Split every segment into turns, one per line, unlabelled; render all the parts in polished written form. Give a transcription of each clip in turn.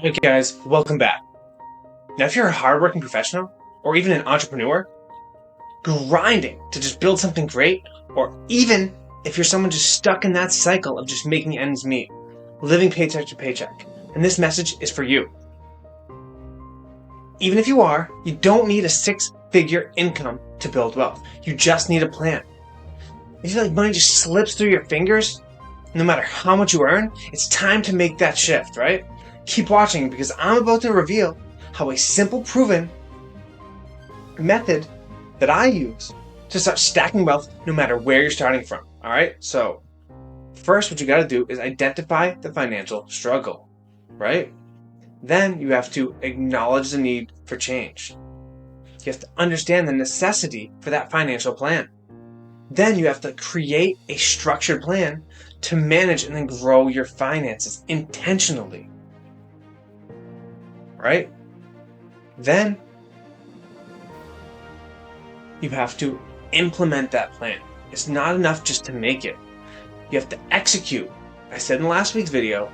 Hey guys, welcome back. Now, if you're a hardworking professional or even an entrepreneur, grinding to just build something great, or even if you're someone just stuck in that cycle of just making ends meet, living paycheck to paycheck, and this message is for you. Even if you are, you don't need a six-figure income to build wealth. You just need a plan. If you feel like money just slips through your fingers, no matter how much you earn, it's time to make that shift, right? Keep watching because I'm about to reveal how a simple, proven method that I use to start stacking wealth no matter where you're starting from. All right. So first, what you got to do is identify the financial struggle, right? Then you have to acknowledge the need for change. You have to understand the necessity for that financial plan. Then you have to create a structured plan to manage and then grow your finances intentionally. Right? Then you have to implement that plan. It's not enough just to make it. You have to execute. I said in last week's video,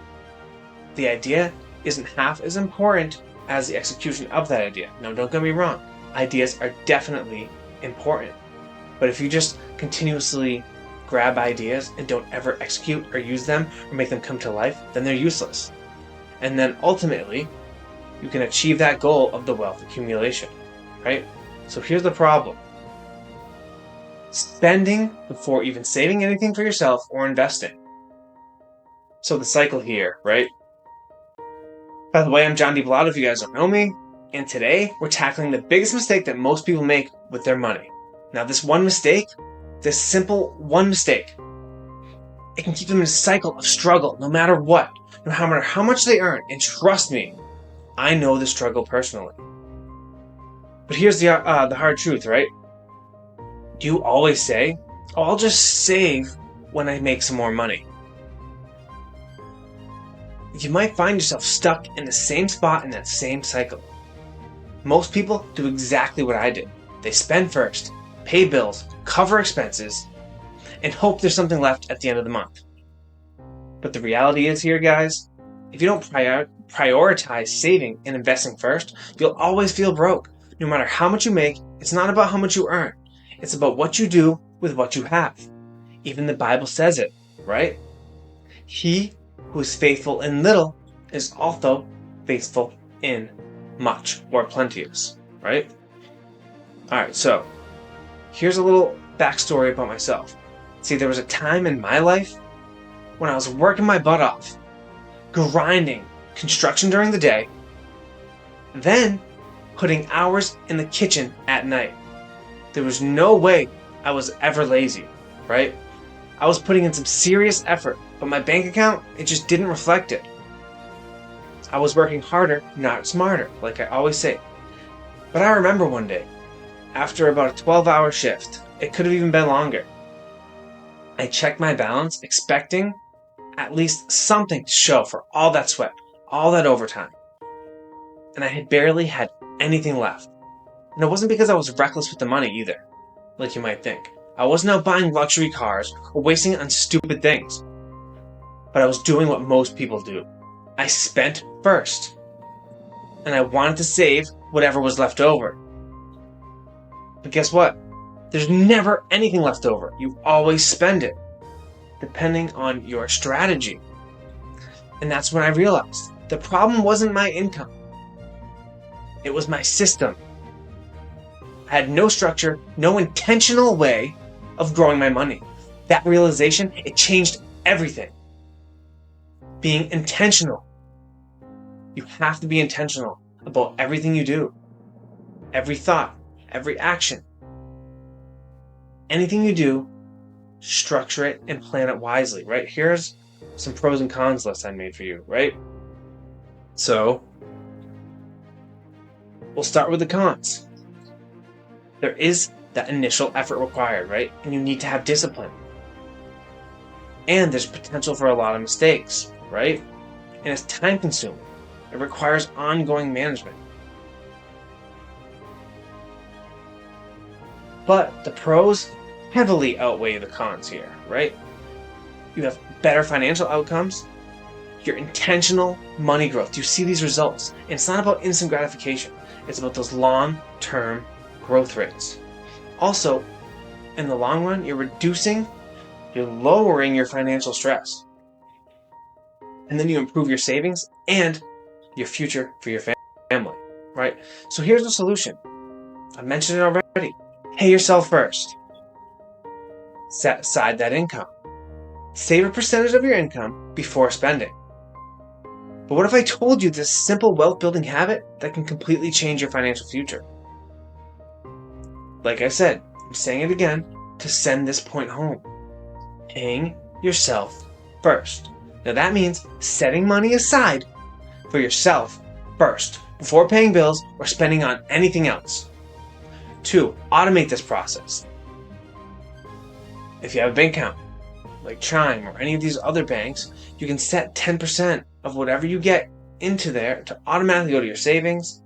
the idea isn't half as important as the execution of that idea. Now, don't get me wrong. Ideas are definitely important. But if you just continuously grab ideas and don't ever execute or use them or make them come to life, then they're useless. And then ultimately, you can achieve that goal of the wealth accumulation, right? So here's the problem. Spending before even saving anything for yourself or investing. So the cycle here, right? By the way, I'm Jon Dipilato if you guys don't know me, and today we're tackling the biggest mistake that most people make with their money. Now this one mistake, this simple one mistake, it can keep them in a cycle of struggle no matter what, no matter how much they earn, and trust me, I know the struggle personally. But here's the hard truth, right? Do you always say, "Oh, I'll just save when I make some more money"? You might find yourself stuck in the same spot in that same cycle. Most people do exactly what I did. They spend first, pay bills, cover expenses, and hope there's something left at the end of the month. But the reality is here, guys, if you don't prioritize saving and investing first, you'll always feel broke. No matter how much you make, it's not about how much you earn. It's about what you do with what you have. Even the Bible says it, right? He who is faithful in little is also faithful in much, or plenteous, right? All right, so here's a little backstory about myself. See, there was a time in my life when I was working my butt off, grinding construction during the day, then putting hours in the kitchen at night. There was no way I was ever lazy, right? I was putting in some serious effort, but my bank account, it just didn't reflect it. I was working harder, not smarter, like I always say. But I remember one day, after about a 12-hour shift, it could have even been longer, I checked my balance, expecting at least something to show for all that sweat, all that overtime. And I had barely had anything left. And it wasn't because I was reckless with the money either, like you might think. I wasn't out buying luxury cars or wasting it on stupid things. But I was doing what most people do. I spent first. And I wanted to save whatever was left over. But guess what? There's never anything left over. You always spend it, depending on your strategy. And that's when I realized the problem wasn't my income. It was my system. I had no structure, no intentional way of growing my money. That realization, it changed everything. Being intentional. You have to be intentional about everything you do. Every thought, every action. Anything you do, structure it and plan it wisely, right? Here's some pros and cons lists I made for you, right? So, we'll start with the cons. There is that initial effort required, right? And you need to have discipline. And there's potential for a lot of mistakes, right? And it's time consuming. It requires ongoing management. But the pros heavily outweigh the cons here, right? You have better financial outcomes, your intentional money growth. You see these results. And it's not about instant gratification. It's about those long-term growth rates. Also, in the long run, you're lowering your financial stress. And then you improve your savings and your future for your family, right? So here's the solution. I mentioned it already. Pay yourself first. Set aside that income. Save a percentage of your income before spending. But what if I told you this simple wealth building habit that can completely change your financial future? Like I said, I'm saying it again to send this point home. Paying yourself first. Now that means setting money aside for yourself first before paying bills or spending on anything else. 2, automate this process. If you have a bank account, like Chime or any of these other banks, you can set 10% of whatever you get into there to automatically go to your savings,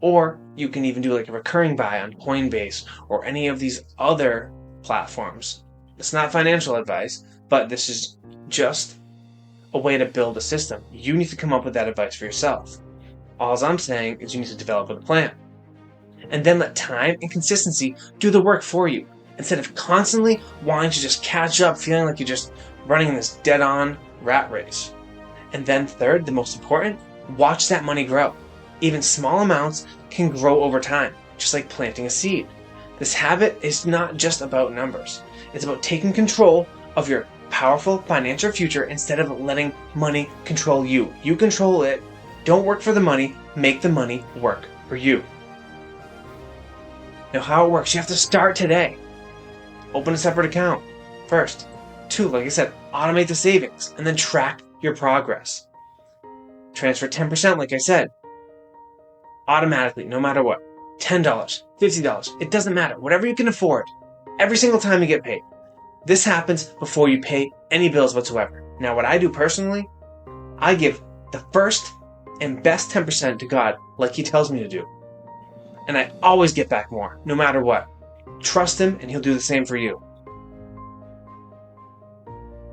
or you can even do like a recurring buy on Coinbase or any of these other platforms. It's not financial advice, but this is just a way to build a system. You need to come up with that advice for yourself. All I'm saying is you need to develop a plan. And then let time and consistency do the work for you, instead of constantly wanting to just catch up, feeling like you're just running in this dead-on rat race. And then third, the most important, watch that money grow. Even small amounts can grow over time, just like planting a seed. This habit is not just about numbers. It's about taking control of your powerful financial future instead of letting money control you. You control it. Don't work for the money. Make the money work for you. Now, how it works, you have to start today. Open a separate account first. 2, like I said, automate the savings and then track your progress. Transfer 10%, like I said, automatically, no matter what. $10, $50, it doesn't matter. Whatever you can afford, every single time you get paid. This happens before you pay any bills whatsoever. Now, what I do personally, I give the first and best 10% to God, like He tells me to do. And I always get back more, no matter what. Trust Him, and He'll do the same for you.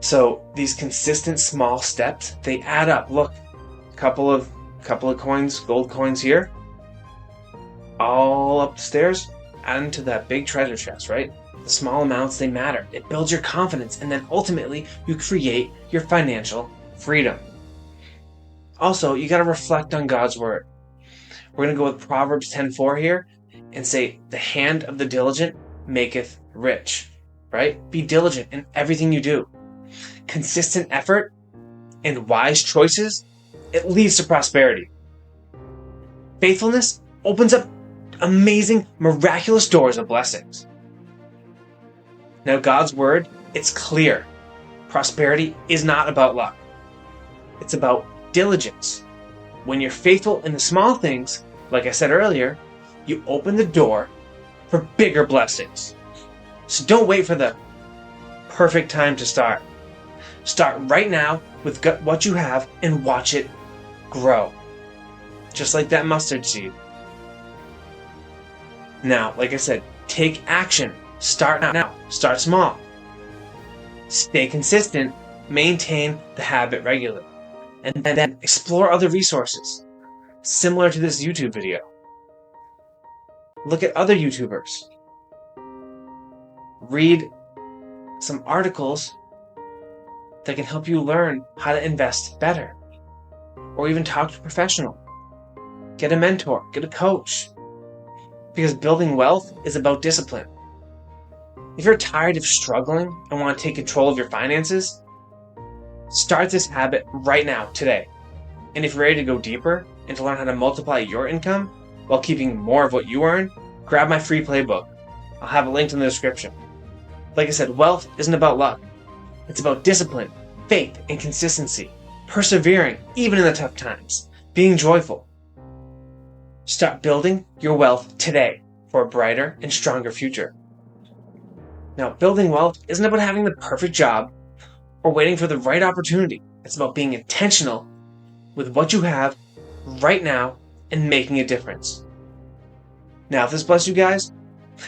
So these consistent small steps, they add up. Look, couple of coins, gold coins here, all up the stairs, add into that big treasure chest, right? The small amounts, they matter. It builds your confidence, and then ultimately you create your financial freedom. Also, you got to reflect on God's word. We're going to go with Proverbs 10:4 here and say, the hand of the diligent maketh rich, right? Be diligent in everything you do. Consistent effort and wise choices, it leads to prosperity. Faithfulness opens up amazing, miraculous doors of blessings. Now, God's word, it's clear. Prosperity is not about luck. It's about diligence. When you're faithful in the small things, like I said earlier, you open the door for bigger blessings. So don't wait for the perfect time to start. Start right now with what you have and watch it grow. Just like that mustard seed. Now, like I said, take action. Start now. Start small. Stay consistent. Maintain the habit regularly. And then explore other resources similar to this YouTube video. Look at other YouTubers. Read some articles that can help you learn how to invest better. Or even talk to a professional. Get a mentor. Get a coach. Because building wealth is about discipline. If you're tired of struggling and want to take control of your finances, start this habit right now, today. And if you're ready to go deeper and to learn how to multiply your income while keeping more of what you earn, grab my free playbook. I'll have it linked in the description. Like I said, wealth isn't about luck. It's about discipline, faith, and consistency. Persevering, even in the tough times. Being joyful. Start building your wealth today for a brighter and stronger future. Now, building wealth isn't about having the perfect job or waiting for the right opportunity. It's about being intentional with what you have right now and making a difference. Now, if this blessed you guys,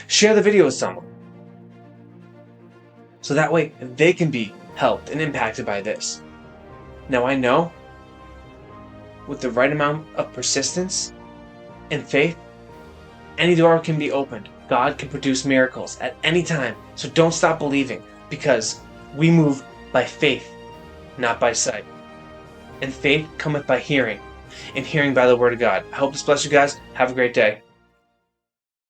share the video with someone. So that way they can be helped and impacted by this. Now, I know with the right amount of persistence and faith, any door can be opened. God can produce miracles at any time. So don't stop believing, because we move by faith, not by sight. And faith cometh by hearing, and hearing by the word of God. I hope this bless you guys. Have a great day.